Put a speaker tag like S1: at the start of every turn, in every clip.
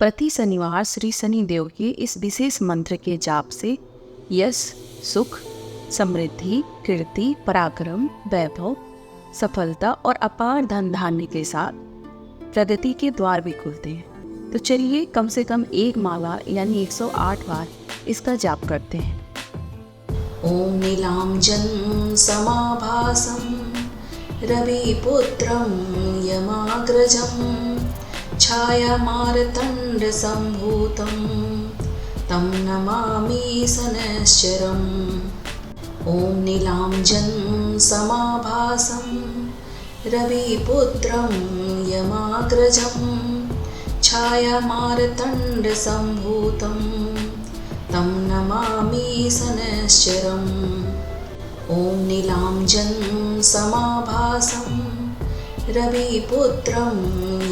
S1: प्रति शनिवार श्री शनिदेव के इस विशेष मंत्र के जाप से यश, सुख, समृद्धि, कीर्ति, पराक्रम, वैभव, सफलता और अपार धन धान्य के साथ प्रगति के द्वार भी खुलते हैं। तो चलिए कम से कम एक माला यानी 108 बार इसका जाप करते हैं।
S2: ओम नीलांजन समाभासं रविपुत्रं यमाग्रजं छायामार्तण्ड संभूतं तं नमामि शनैश्चरम्। ओम नीलांजन समाभासं रविपुत्रं यमाग्रजं छायामार्तण्ड संभूतं तं नमामि शनैश्चरम्। ओम नीलांजन समाभासं रविपुत्रं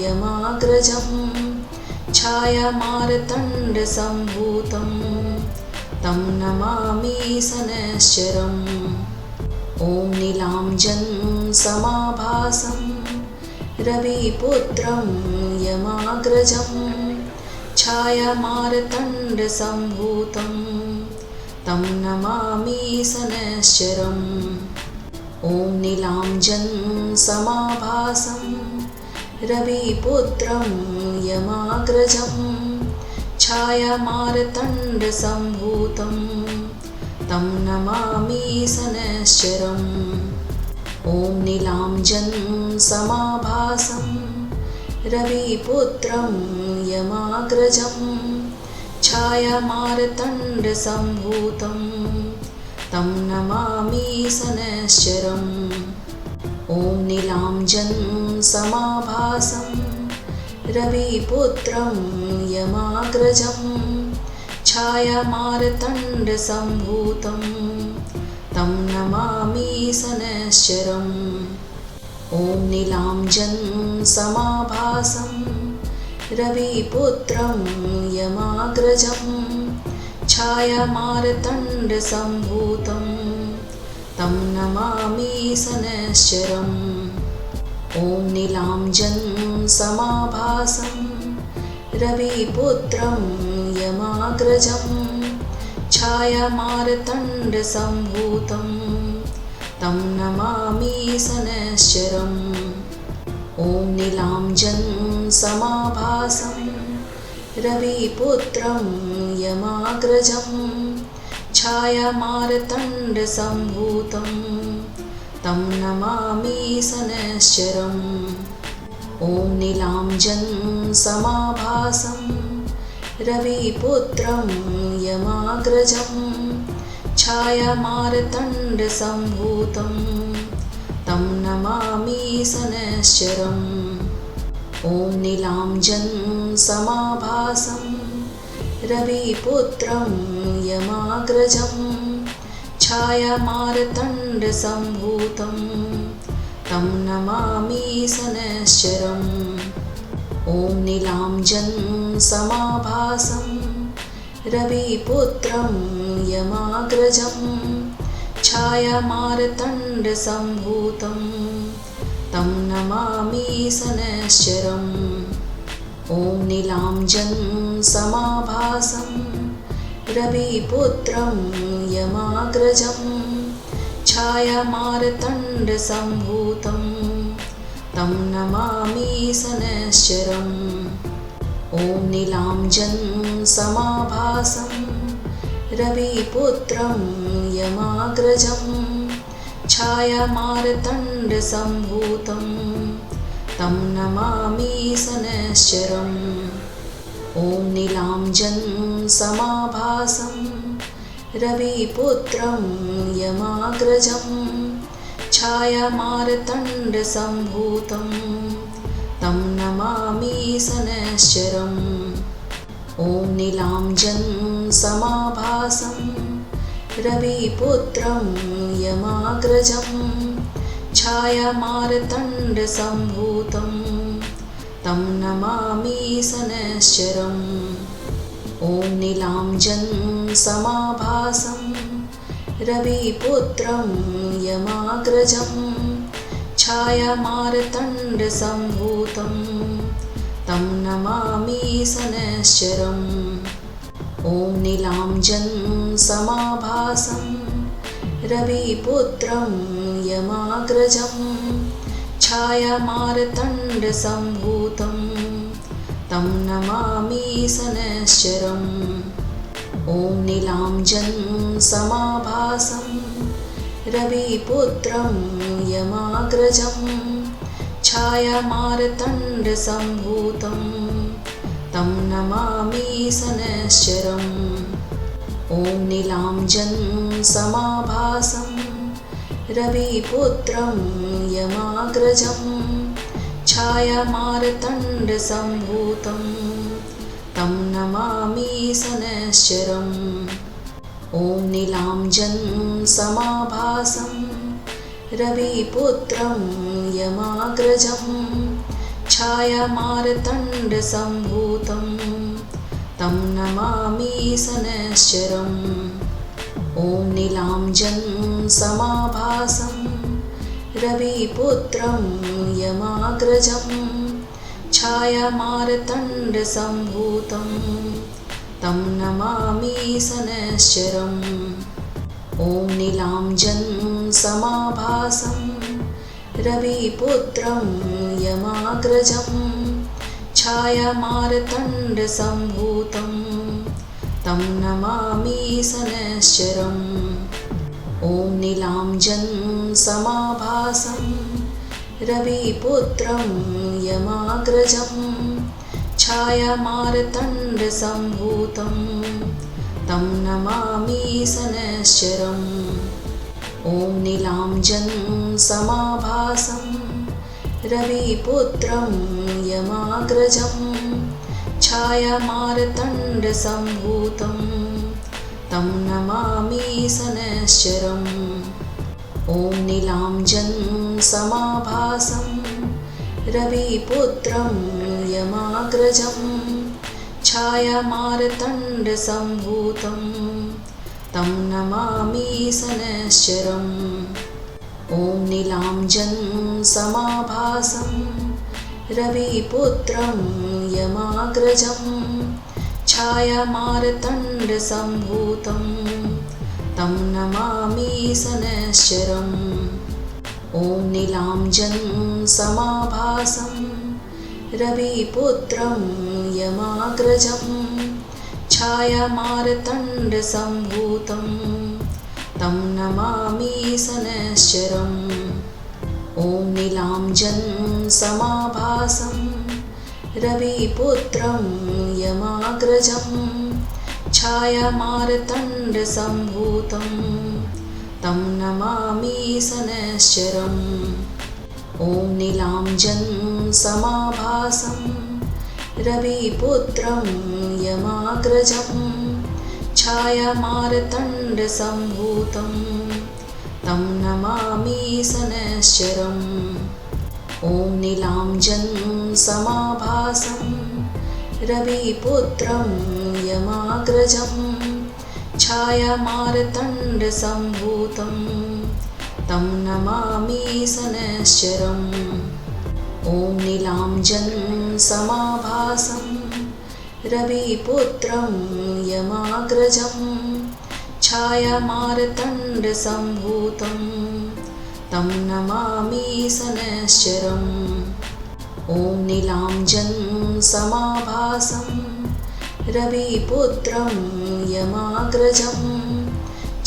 S2: यमाग्रजं छायामार्तण्ड संभूतं तं नमामि शनैश्चरम्। ओम नीलांजन समाभासं रविपुत्रं यमाग्रजं छायामार्तण्ड संभूतं तं नमामि शनैश्चरम्। ओम नीलांजन समाभासं रविपुत्रं यमाग्रजं छायामार्तण्ड संभूतं तं नमामि शनैश्चरम्। ओम नीलांजन समाभासं रविपुत्रं यमाग्रजं छायामार्तण्ड संभूतं तं नमामि शनैश्चरम्। ओम नीलांजन समाभासं रविपुत्रं यमाग्रजं छायामार्तण्ड संभूतं तं नमामि शनैश्चरम्। ओम नीलांजन समाभासं रविपुत्रं यमाग्रजं छायामार्तण्ड संभूतं तं नमामि शनैश्चरम्। ओम नीलांजन समाभासं रविपुत्रं यमाग्रजं छायामार्तण्ड संभूतं तं नमामि शनैश्चरम्। ओम नीलांजन समाभासं रविपुत्रं यमाग्रजं छायामार्तण्ड संभूतं तं नमामि शनैश्चरम्। ओम नीलांजन समाभासं रविपुत्रं यमाग्रजं छायामार्तण्ड संभूतं तं नमामि शनैश्चरम्। ओम नीलांजन समाभासं रविपुत्रं यमाग्रजं छायामार्तण्ड संभूतं तं नमामि शनैश्चरम्। ओम नीलांजन समाभासं रविपुत्रं यमाग्रजं छायामार्तण्ड संभूतं तं नमामि शनैश्चरम्। ओम नीलांजन समाभासं रविपुत्रं यमाग्रजं छायामार्तण्ड संभूतं तं नमामि शनैश्चरम्। ओम नीलांजन समाभासं रविपुत्रं यमाग्रजं छायामार्तण्ड संभूतं तं नमामि शनैश्चरम्। ओम नीलांजन समाभासं रविपुत्रं यमाग्रजं छायामार्तण्ड संभूतं तं नमामि शनैश्चरम्। ओम नीलांजन समाभासं रविपुत्रं यमाग्रजं छायामार्तण्ड संभूतं तं नमामि शनैश्चरम्। ओम नीलांजन समाभासं रविपुत्रं यमाग्रजं छायामार्तण्ड संभूतं तं नमामि शनैश्चरम्। शनैश्चरम् ॐ नीलाञ्जन समाभासं रविपुत्रं यमाग्रजं छायामार्तण्डसम्भूतं तं नमामि शनैश्चरम् ॐ नीलाञ्जन समाभासं रविपुत्रं यमाग्रजं छायामार्तण्डसम्भूतं तं नमामि शनैश्चरम् ॐ नीलाञ्जन समाभासं रविपुत्रं यमाग्रजं छायामार्तण्डसम्भूतं तं नमामि शनैश्चरम् ॐ नीलाञ्जन समाभासं रविपुत्रं यमाग्रजं छायामार्तण्डसम्भूतं तं नमामि शनैश्चरम् ॐ नीलाञ्जन समाभासं रविपुत्रं यमाग्रजं छायामार्तण्डसम्भूतं तं नमामि शनैश्चरम् ॐ नीलाञ्जन समाभासं रविपुत्रं यमाग्रजं छायामार्तण्डसम्भूतं तं नमामि शनैश्चरम् ॐ नीलाञ्जन समाभासं रविपुत्रं यमाग्रजं छायामार्तण्डसम्भूतं तं नमामि शनैश्चरम् ॐ नीलाञ्जन समाभासं रविपुत्रं यमाग्रजं छायामार्तण्डसम्भूतं तं नमामि शनैश्चरम् ॐ नीलाञ्जन समाभासं रविपुत्रं यमाग्रजं छायामार्तण्डसम्भूतं तं नमामि शनैश्चरम् ॐ नीलाञ्जन समाभासं रविपुत्रं यमाग्रजं छायामार्तण्डसम्भूतं तं नमामि शनैश्चरम् ॐ नीलाञ्जन समाभासं रविपुत्रं यमाग्रजं छायामार्तण्डसम्भूतं तं नमामि शनैश्चरम् ॐ नीलाञ्जन समाभासं रविपुत्रं यमाग्रजं छायामार्तण्डसम्भूतं तं नमामि शनैश्चरम् ॐ नीलाञ्जन समाभासं रविपुत्रं यमाग्रजं छायामार्तण्डसम्भूतं तं नमामि शनैश्चरम् ॐ नीलाञ्जन समाभासं रविपुत्रं यमाग्रजं छायामार्तण्डसम्भूतं तं नमामि शनैश्चरम् ॐ नीलाञ्जन समाभासं रविपुत्रं यमाग्रजं छायामार्तण्डसम्भूतं तं नमामि शनैश्चरम् ॐ नीलाञ्जन समाभासं रविपुत्रं यमाग्रजं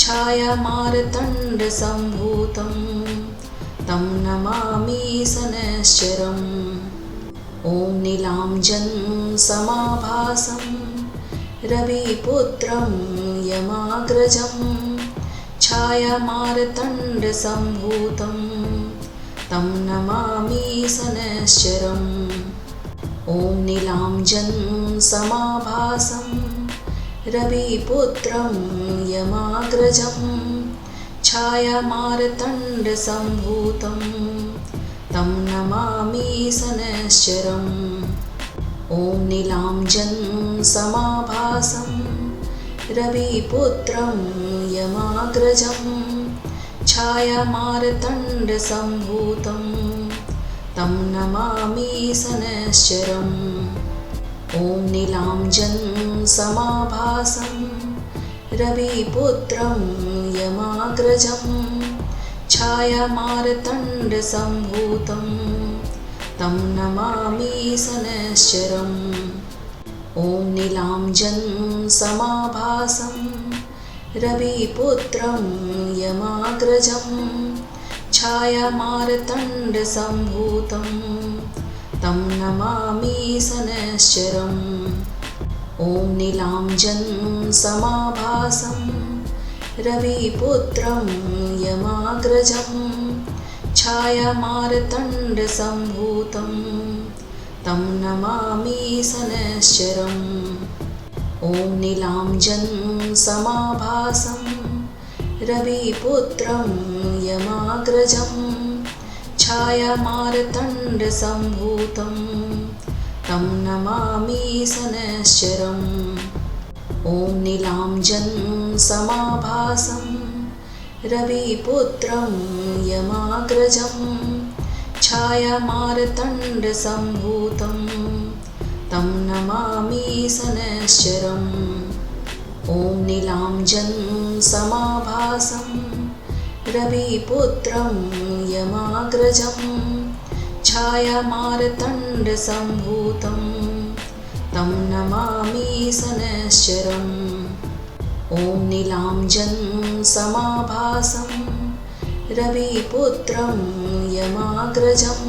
S2: छायामार्तण्डसम्भूतं तं नमामि शनैश्चरम् ॐ नीलाञ्जन समाभासं रविपुत्रं यमाग्रजं छायामार्तण्डसम्भूतं तं नमामि शनैश्चरम् ॐ नीलाञ्जन समाभासं रविपुत्रं यमाग्रजं छायामार्तण्डसम्भूतं तं नमामि शनैश्चरम् ॐ नीलाञ्जन समाभासं रविपुत्रं यमाग्रजं छायामार्तण्डसम्भूतं तं नमामि शनैश्चरम् ॐ नीलाञ्जन् समाभासं रविपुत्रं यमाग्रजं छायामार्तण्डसम्भूतं तं नमामि शनैश्चरम् ॐ नीलाञ्जन् समाभासं रविपुत्रं यमाग्रजं छायामार्तण्डसम्भूतं तं नमामि शनैश्चरम् ॐ नीलाञ्जन् समाभासं रविपुत्रं यमाग्रजं छायामार्तण्डसम्भूतं तं नमामि शनैश्चरम् ॐ नीलाञ्जन् समाभासं रविपुत्रं यमाग्रजं छायामार्तण्डसम्भूतं तं नमामि शनैश्चरम् ॐ नीलाञ्जन् समाभासं रविपुत्रं यमाग्रजं छायामार्तण्डसम्भूतं तं नमामि शनैश्चरम् ॐ नीलाञ्जन् समाभासं रविपुत्रं यमाग्रजं छायामार्तण्डसम्भूतं तं नमामि शनैश्चरम् ॐ नीलाञ्जन् समाभासं रविपुत्रं यमाग्रजं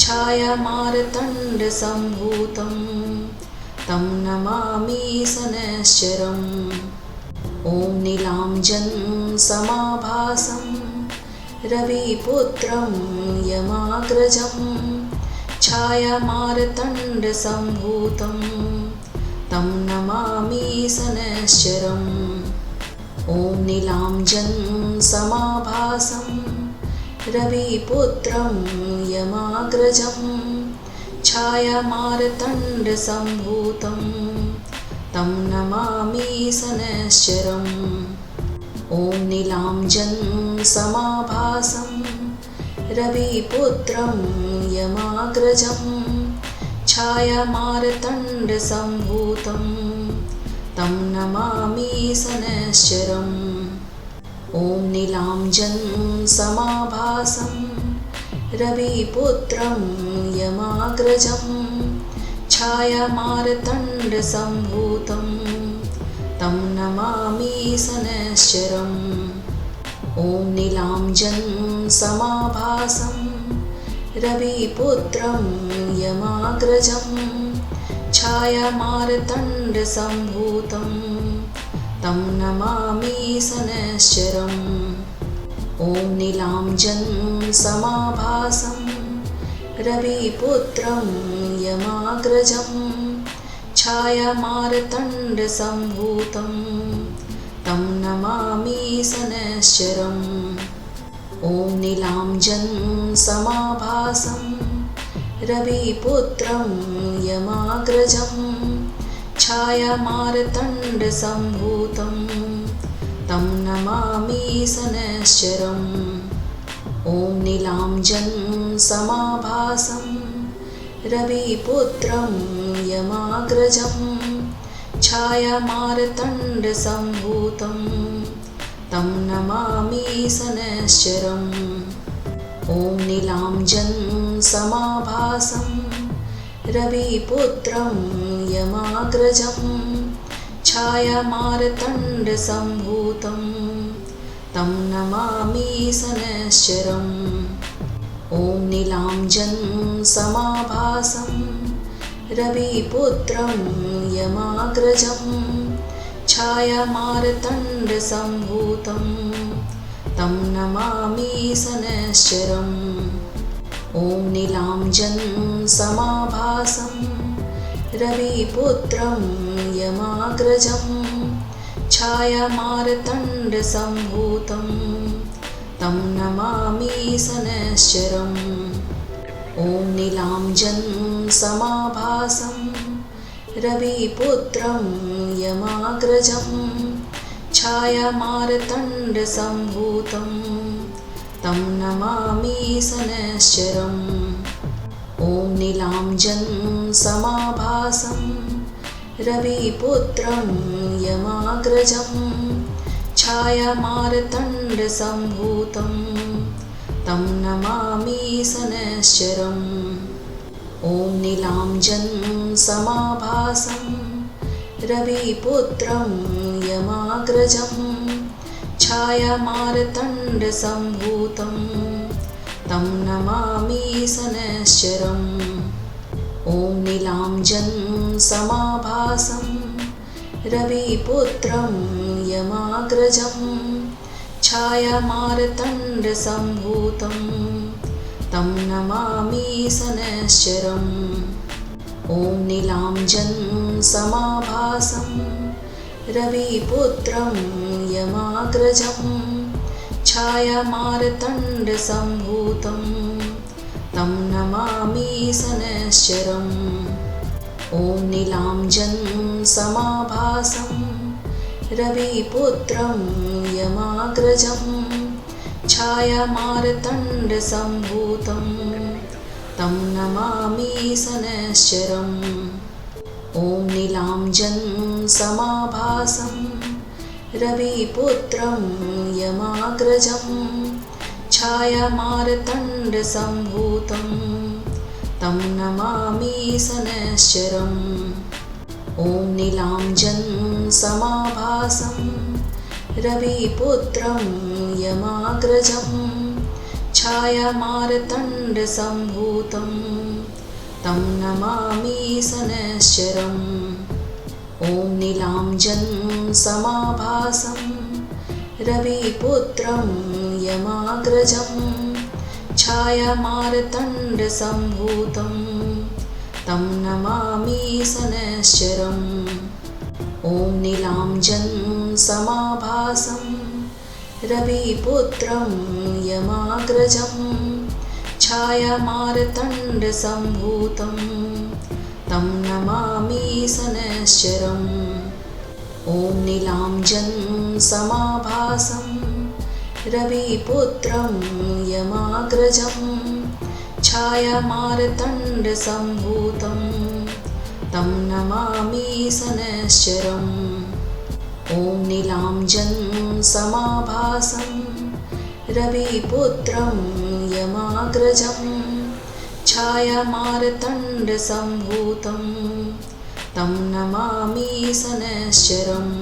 S2: छायामार्तण्डसम्भूतं तं नमामि शनैश्चरम् ॐ नीलाञ्जन् समाभासं रविपुत्रं यमाग्रजं छायामार्तण्डसम्भूतं तं नमामि शनैश्चरम् ॐ नीलाञ्जन् समाभासं रविपुत्रं यमाग्रजं छायामार्तण्डसम्भूतं तं नमामि शनैश्चरम् ॐ नीलाञ्जन् समाभासं रविपुत्रं यमाग्रजं छायामार्तण्डसम्भूतं तं नमामि शनैश्चरम् ॐ नीलाञ्जन् समाभासं रविपुत्रं यमाग्रजं छायामार्तण्डसम्भूतं तं नमामि शनैश्चरम् ॐ नीलाञ्जन् समाभासं रविपुत्रं यमाग्रजं छायामार्तण्डसम्भूतं तं नमामि शनैश्चरम् ॐ नीलाञ्जन् समाभासं रविपुत्रं यमाग्रजं छायामार्तण्डसम्भूतं तं नमामि शनैश्चरम् ॐ नीलाञ्जन् समाभासं रविपुत्रं यमाग्रजं छायामार्तण्डसम्भूतं तं नमामि शनैश्चरम् ॐ नीलाञ्जन् समाभासं रविपुत्रं यमाग्रजं छायामार्तण्डसम्भूतं तं नमामि शनैश्चरम् ॐ नीलाञ्जन् समाभासं रविपुत्रं यमाग्रजं छायामार्तण्डसम्भूतं तं नमामि शनैश्चरम् ॐ नीलाञ्जन् समाभासं रविपुत्रं यमाग्रजं छायामार्तण्डसम्भूतं तं नमामि शनैश्चरम् ॐ नीलाञ्जन् समाभासं रविपुत्रं यमाग्रजं छायामार्तण्डसम्भूतं तं नमामि शनैश्चरम् ॐ नीलाञ्जन् समाभासं रविपुत्रं यमाग्रजं छायामार्तण्डसम्भूतं तं नमामि शनैश्चरम् ॐ ॐ नीलाञ्जन समाभासं रविपुत्रं यमाग्रजं छायामार्तण्डसम्भूतं तं नमामि शनैश्चरम् ॐ नीलाञ्जन समाभासं रविपुत्रं यमाग्रजं छायामार्तण्डसम्भूतं तं नमामि शनैश्चरम् ॐ नीलाञ्जन समाभासं रविपुत्रं यमाग्रजं छायामार्तण्डसम्भूतं तं नमामि शनैश्चरम् ॐ नीलाञ्जन समाभासं रविपुत्रं यमाग्रजं छायामार्तण्डसम्भूतं तं नमामि शनैश्चरम् ॐ नीलाञ्जन समाभासं रविपुत्रं यमाग्रजं छायामार्तण्डसम्भूतं तं नमामि शनैश्चरम् ॐ नीलाञ्जन समाभासं रविपुत्रं यमाग्रजं छायामार्तण्डसम्भूतं तं नमामि शनैश्चरम् ॐ नीलाञ्जन समाभासं रविपुत्रं यमाग्रजं छायामार्तण्डसम्भूतं तं नमामि शनैश्चरम् ॐ नीलाञ्जन समाभासं रविपुत्रं यमाग्रजं छायामार्तण्डसम्भूतं तं नमामि शनैश्चरम् ॐ नीलाञ्जन समाभासं रविपुत्रं यमाग्रजं छायामार्तण्डसम्भूतं तं नमामि शनैश्चरम् ॐ नीलाञ्जन समाभासं रविपुत्रं यमाग्रजं छायामार्तण्डसम्भूतं तं नमामि शनैश्चरम् ॐ नीलाञ्जन समाभासं रविपुत्रं यमाग्रजं छायामार्तण्डसम्भूतं तं नमामि शनैश्चरम्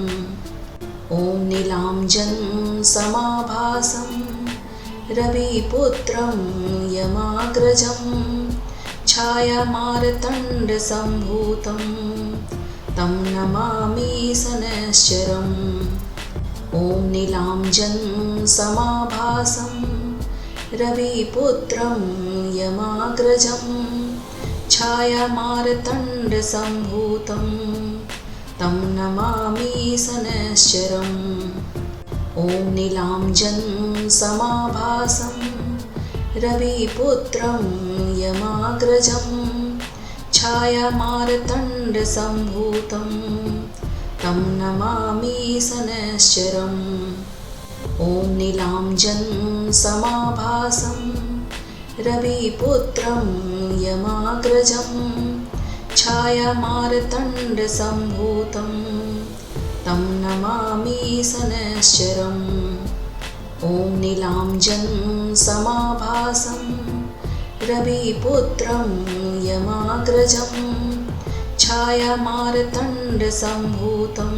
S2: ॐ नीलाञ्जन समाभासं रविपुत्रं यमाग्रजं छायामार्तण्डसम्भूतं तं नमामि शनैश्चरम् ॐ नीलाञ्जन समाभासं रविपुत्रं यमाग्रजं छायामार्तण्डसम्भूतं तं नमामि शनैश्चरम् ॐ नीलाञ्जन समाभासं रविपुत्रं यमाग्रजं छायामार्तण्डसम्भूतं तं नमामि शनैश्चरम् ॐ नीलाञ्जन समाभासं रविपुत्रं यमाग्रजं छायामार्तण्डसम्भूतं तं नमामि शनैश्चरम् ॐ नीलाञ्जन समाभासं रविपुत्रं यमाग्रजं छायामार्तण्डसम्भूतं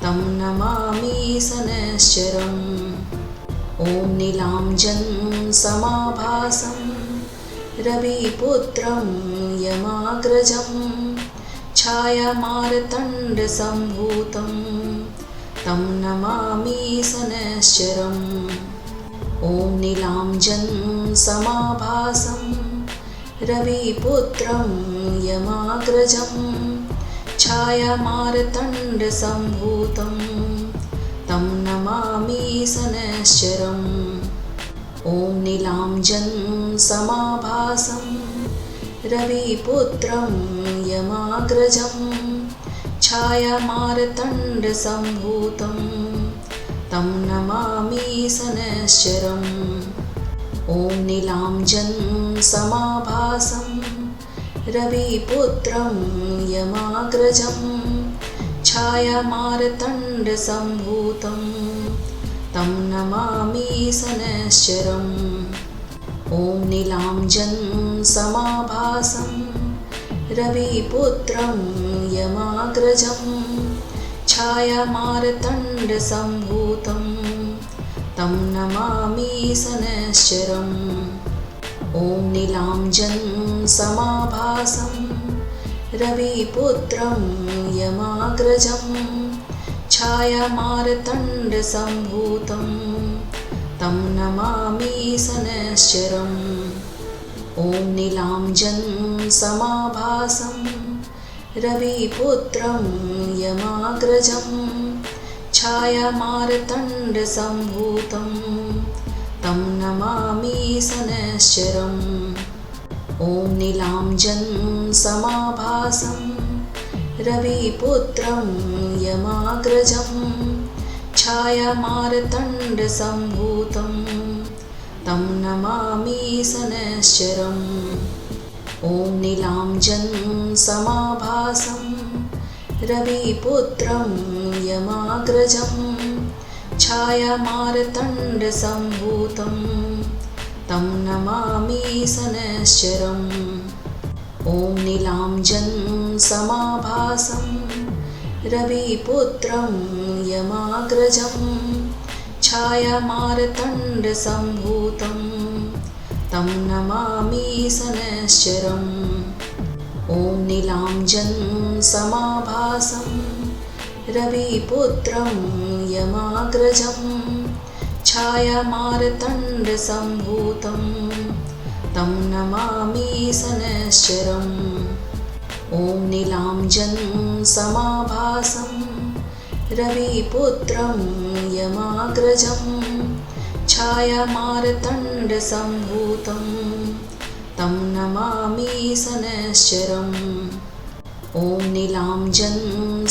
S2: तं नमामि शनैश्चरम् ॐ नीलाञ्जन समाभासं रविपुत्रं यमाग्रजं छायामार्तण्डसम्भूतं तं नमामि शनैश्चरम् ॐ नीलाञ्जन समाभासं रविपुत्रं यमाग्रजं छायामार्तण्डसम्भूतं तं नमामि शनैश्चरम् ॐ नीलाञ्जन समाभासं रविपुत्रं यमाग्रजं छायामार्तण्डसम्भूतं तं नमामि शनैश्चरम् ॐ नीलाञ्जन समाभासं रविपुत्रं यमाग्रजं छायामार्तण्डसम्भूतं तं नमामि शनैश्चरम् ॐ नीलाञ्जन समाभासं रविपुत्रं यमाग्रजं छायामार्तण्डसम्भूतं तं नमामि शनैश्चरम् ॐ नीलाञ्जन समाभासं रविपुत्रं यमाग्रजं छायामार्तण्डसम्भूतं तं नमामि शनैश्चरम् ॐ नीलाञ्जन समाभासं रविपुत्रं यमाग्रजं छायामार्तण्डसम्भूतं तं नमामि शनैश्चरम् ॐ नीलाञ्जन समाभासं रविपुत्रं यमाग्रजं छायामार्तण्डसम्भूतं तं नमामि शनैश्चरम् ॐ नीलाञ्जन समाभासं रविपुत्रं यमाग्रजं छायामार्तण्डसम्भूतं तं नमामि शनैश्चरम् ॐ नीलाञ्जन समाभासं रविपुत्रं यमाग्रजं छायामार्तण्डसम्भूतं तं नमामि शनैश्चरम् ॐ नीलाञ्जन समाभासं रविपुत्रं यमाग्रजं छायामार्तण्डसम्भूतं तं नमामि शनैश्चरम् ॐ नीलाञ्जन समाभासं रविपुत्रं यमाग्रजं छायामार्तण्डसम्भूतं तं नमामि शनैश्चरम् ॐ नीलाञ्जन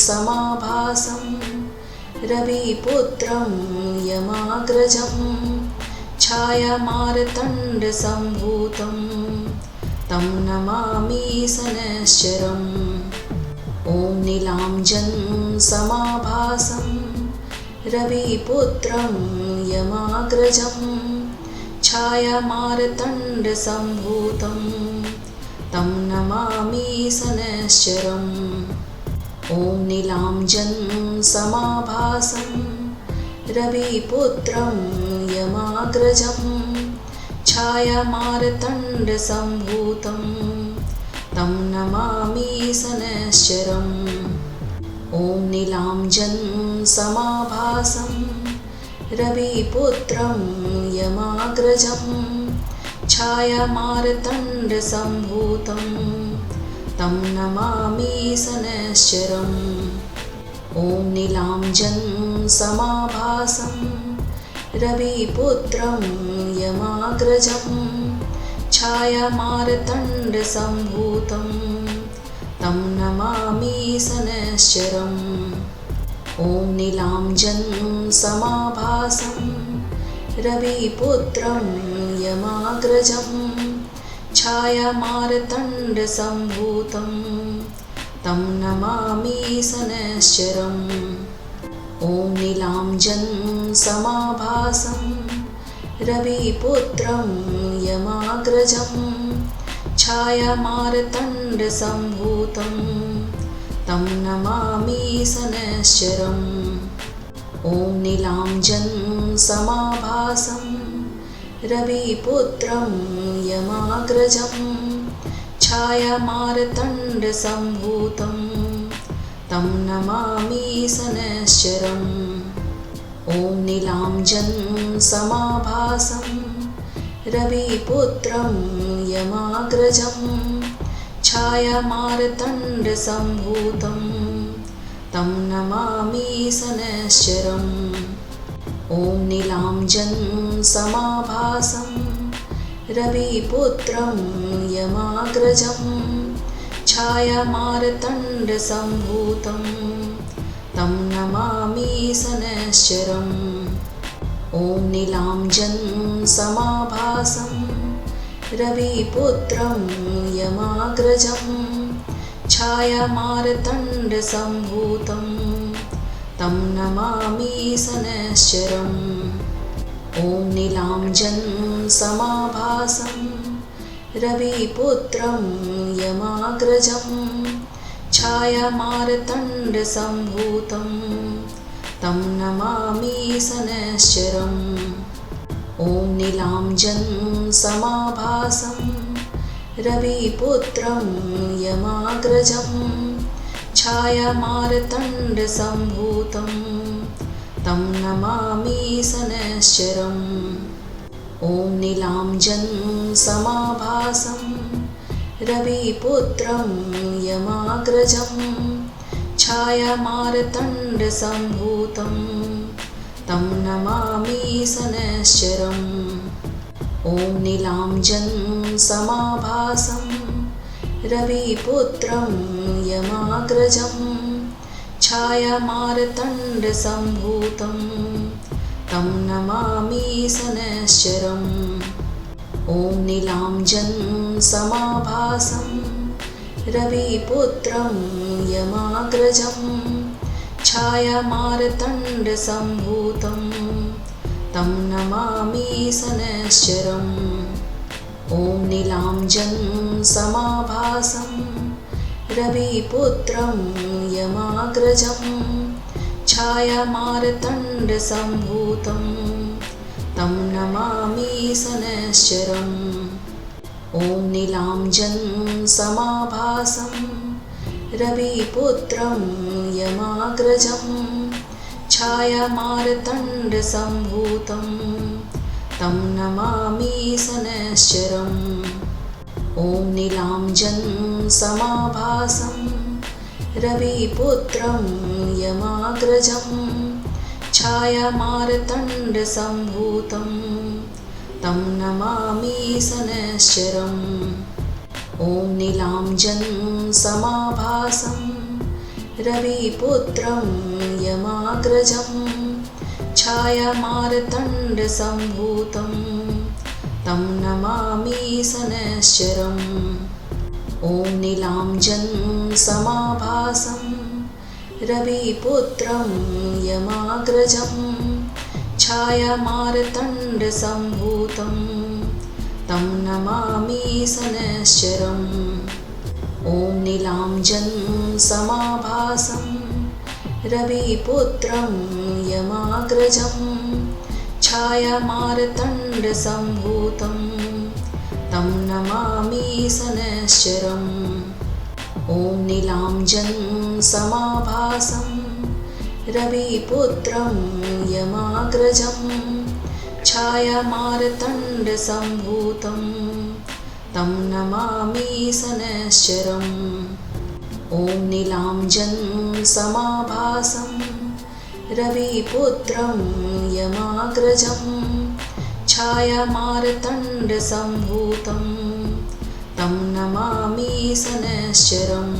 S2: समाभासं रविपुत्रं यमाग्रजं छायामार्तण्डसम्भूतं तं नमामि शनैश्चरम् ॐ नीलाञ्जन समाभासं रविपुत्रं यमाग्रजं छायामार्तण्डसम्भूतं तं नमामि शनैश्चरम् ॐ नीलाञ्जन समाभासं रविपुत्रं यमाग्रजं छायामार्तण्डसम्भूतं तं नमामि शनैश्चरम् ॐ नीलाञ्जन समाभासं रविपुत्रं यमाग्रजं छायामार्तण्डसम्भूतं तं नमामि शनैश्चरम् ॐ नीलाञ्जन समाभासं रविपुत्रं यमाग्रजं छायामार्तण्डसम्भूतं तं नमामि शनैश्चरम् ॐ नीलाञ्जन समाभासं रविपुत्रं यमाग्रजं छायामार्तण्डसम्भूतं तं नमामि शनैश्चरम् ॐ नीलाञ्जन समाभासं रविपुत्रं यमाग्रजं छायामार्तण्डसम्भूतं तं नमामि शनैश्चरम् ॐ नीलाञ्जन समाभासं रविपुत्रं यमाग्रजं छायामार्तण्डसम्भूतं तं नमामि शनैश्चरम् ॐ नीलाञ्जन समाभासं रविपुत्रं यमाग्रजं छायामार्तण्डसम्भूतं तं नमामि शनैश्चरम् ॐ नीलाञ्जन समाभासं रविपुत्रं यमाग्रजं छायामार्तण्डसम्भूतं तं नमामि शनैश्चरम् ॐ नीलाञ्जन समाभासं रविपुत्रं यमाग्रजं छायामार्तण्डसम्भूतं तं नमामि शनैश्चरम् ॐ नीलाञ्जनसमाभासं रविपुत्रं यमाग्रजं छायामार्तण्डसम्भूतं तं नमामि शनैश्चरम् ॐ नीलाञ्जनसमाभासं रविपुत्रं यमाग्रजं छायामार्तण्डसम्भूतं तं नमामि शनैश्चरम् ॐ नीलाञ्जनसमाभासं रविपुत्रं यमाग्रजं छायामार्तण्डसम्भूतं तं नमामि शनैश्चरम् ॐ नीलाञ्जनसमाभासं रविपुत्रं यमाग्रजं छायामार्तण्डसम्भूतं तं नमामि शनैश्चरम् ॐ नीलाञ्जनसमाभासं रविपुत्रं यमाग्रजं छायामार्तण्डसम्भूतं तं नमामि शनैश्चरम् ॐ नीलाञ्जनसमाभासं रविपुत्रं यमाग्रजं छायामार्तण्डसम्भूतं तं नमामि शनैश्चरम् ॐ नीलाञ्जनसमाभासं रविपुत्रं यमाग्रजं छायामार्तण्डसम्भूतं तं नमामि शनैश्चरम् ॐ नीलाञ्जनसमाभासं रविपुत्रं यमाग्रजं छायामार्तण्डसम्भूतं तं नमामि शनैश्चरम् ॐ नीलाञ्जनसमाभासं रविपुत्रं यमाग्रजं छायामार्तण्डसम्भूतं तं नमामि शनैश्चरम् ॐ नीलाञ्जनसमाभासं रविपुत्रं यमाग्रजं छायामार्तण्डसम्भूतं तं नमामि शनैश्चरम् ॐ नीलाञ्जनसमाभासं रविपुत्रं यमाग्रजं छायामार्तण्डसम्भूतं तं नमामि शनैश्चरम् ॐ नीलाञ्जनसमाभासं रविपुत्रं यमाग्रजं छायामार्तण्डसम्भूतं तं नमामि शनैश्चरम् ॐ नीलाञ्जनसमाभासं रविपुत्रं यमाग्रजं छायामार्तण्डसम्भूतं तं नमामि शनैश्चरम्